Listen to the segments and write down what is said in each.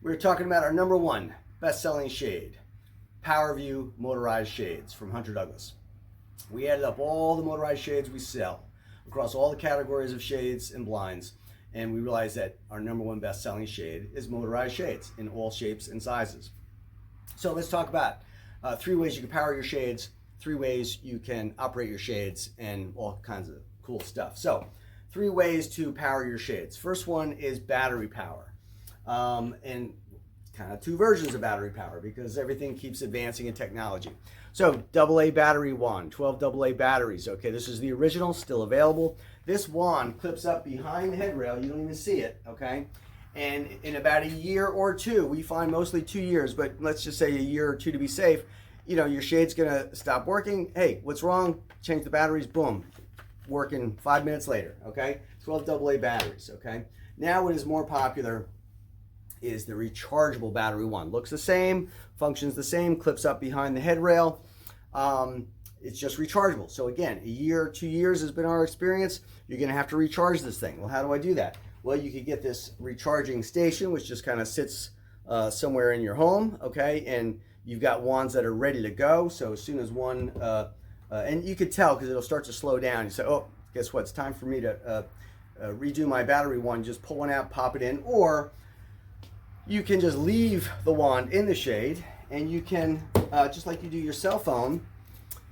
We're talking about our number one best-selling shade, Powerview Motorized Shades from Hunter Douglas. We added up all the motorized shades we sell across all the categories of shades and blinds, and we realized that our number one best-selling shade is motorized shades in all shapes and sizes. So let's talk about 3 ways you can power your shades, 3 ways you can operate your shades, and all kinds of cool stuff. So 3 ways to power your shades. First one is battery power. And kind of 2 versions of battery power because everything keeps advancing in technology. So AA battery wand, 12 AA batteries. Okay, this is the original, still available. This wand clips up behind the headrail. You don't even see it, okay? And in about a year or 2, we find mostly 2 years, but let's just say a year or 2 to be safe, you know, your shade's gonna stop working. Hey, what's wrong? Change the batteries, boom, working 5 minutes later, okay? 12 AA batteries, okay? Now what is more popular is the rechargeable battery one. Looks the same, functions the same, clips up behind the headrail. It's just rechargeable. So again, a year, 2 years has been our experience. You're gonna have to recharge this thing. Well, how do I do that? Well, you could get this recharging station, which just kind of sits somewhere in your home, okay? And you've got wands that are ready to go. So as soon as one, and you could tell because it'll start to slow down. You say, oh, guess what? It's time for me to redo my battery one. Just pull one out, pop it in, or you can just leave the wand in the shade, and you can, just like you do your cell phone,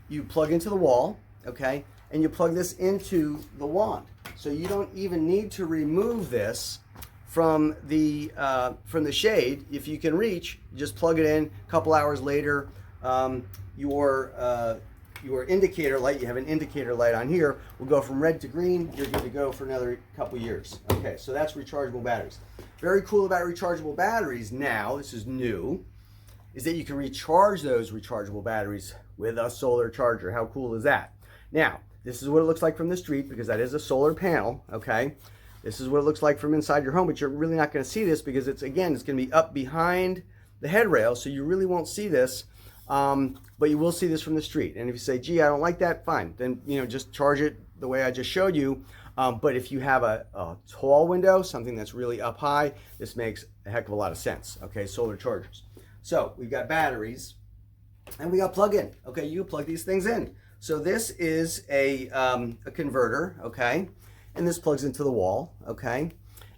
you plug into the wall, okay, and you plug this into the wand. So you don't even need to remove this from the shade. If you can reach, just plug it in. A couple hours later, your indicator light, you have an indicator light on here, will go from red to green. You're good to go for another couple years. Okay, so that's rechargeable batteries. Very cool about rechargeable batteries now, this is new, is that you can recharge those rechargeable batteries with a solar charger. How cool is that? Now, this is what it looks like from the street because that is a solar panel, okay? This is what it looks like from inside your home, but you're really not gonna see this because it's gonna be up behind the headrail, so you really won't see this, but you will see this from the street. And if you say, gee, I don't like that, fine. Then, you know, just charge it the way I just showed you. But if you have a tall window, something that's really up high, this makes a heck of a lot of sense, okay, solar chargers. So we've got batteries and we got plug-in, okay, you plug these things in. So this is a converter, okay, and this plugs into the wall, okay,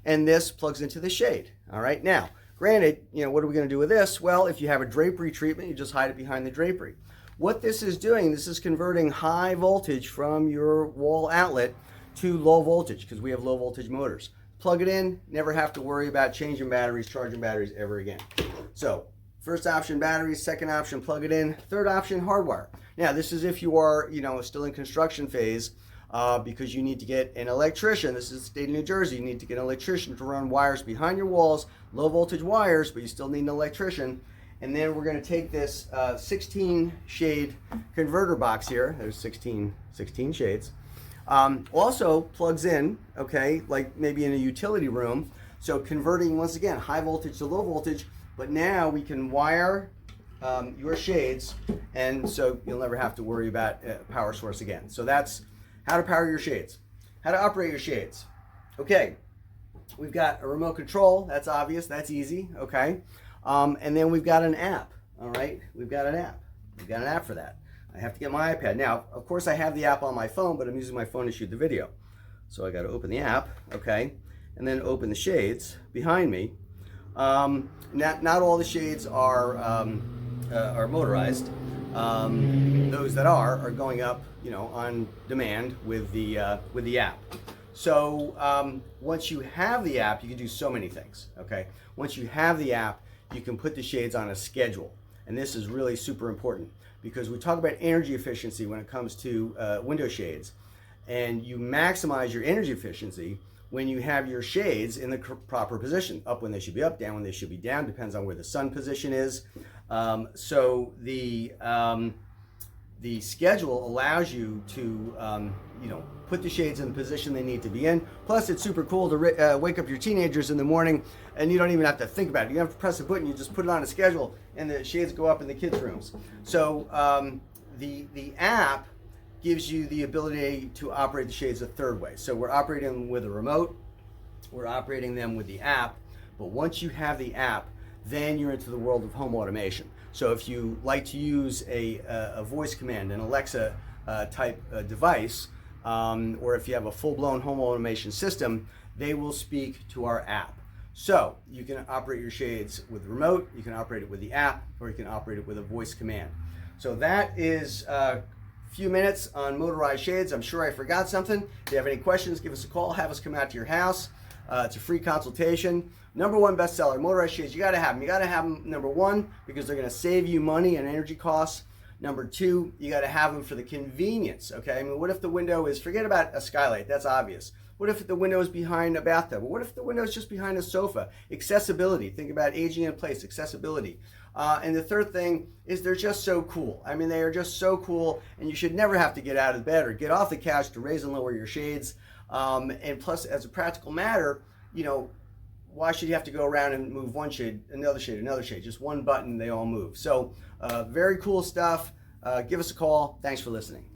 and this plugs into the shade, all right. Now, granted, you know, what are we gonna do with this? Well, if you have a drapery treatment, you just hide it behind the drapery. What this is doing, this is converting high voltage from your wall outlet to low voltage because we have low voltage motors. Plug it in, never have to worry about changing batteries, charging batteries ever again. So first option, batteries. Second option, plug it in. Third option, hardwire. Now this is if you are, you know, still in construction phase because you need to get an electrician. This is the state of New Jersey. You need to get an electrician to run wires behind your walls, low voltage wires, but you still need an electrician. And then we're going to take this 16 shade converter box here. There's 16 shades. Also plugs in, okay, like maybe in a utility room. So converting, once again, high voltage to low voltage, but now we can wire your shades, and so you'll never have to worry about a power source again. So that's how to power your shades, how to operate your shades. Okay, we've got a remote control, that's obvious, that's easy, okay. And then we've got an app, all right, we've got an app for that. I have to get my iPad. Now, of course, I have the app on my phone, but I'm using my phone to shoot the video. So I got to open the app, okay, and then open the shades behind me. Not all the shades are motorized. Those that are going up, you know, on demand with the app. So once you have the app, you can do so many things, okay? Once you have the app, you can put the shades on a schedule. And this is really super important because we talk about energy efficiency when it comes to window shades. And you maximize your energy efficiency when you have your shades in the proper position. Up when they should be up, down when they should be down, depends on where the sun position is. So the schedule allows you to you know, put the shades in the position they need to be in. Plus, it's super cool to wake up your teenagers in the morning and you don't even have to think about it. You don't have to press a button, you just put it on a schedule and the shades go up in the kids' rooms. So the app gives you the ability to operate the shades a third way. So we're operating them with a remote, we're operating them with the app, but once you have the app, then you're into the world of home automation. So if you like to use a voice command, an Alexa type device, or if you have a full-blown home automation system, they will speak to our app. So you can operate your shades with the remote, you can operate it with the app, or you can operate it with a voice command. So that is a few minutes on motorized shades. I'm sure I forgot something. If you have any questions, give us a call, have us come out to your house. It's a free consultation. #1 bestseller, motorized shades. You got to have them. You got to have them, #1, because they're going to save you money and energy costs. #2, you got to have them for the convenience. Okay, I mean, what if the window is, forget about a skylight, that's obvious. What if the window is behind a bathtub? What if the window is just behind a sofa? Accessibility. Think about aging in place, accessibility. And the third thing is they're just so cool. I mean, they are just so cool, and you should never have to get out of bed or get off the couch to raise and lower your shades. And plus, as a practical matter, you know, why should you have to go around and move one shade, another shade, another shade? Just one button, they all move. So very cool stuff. Give us a call. Thanks for listening.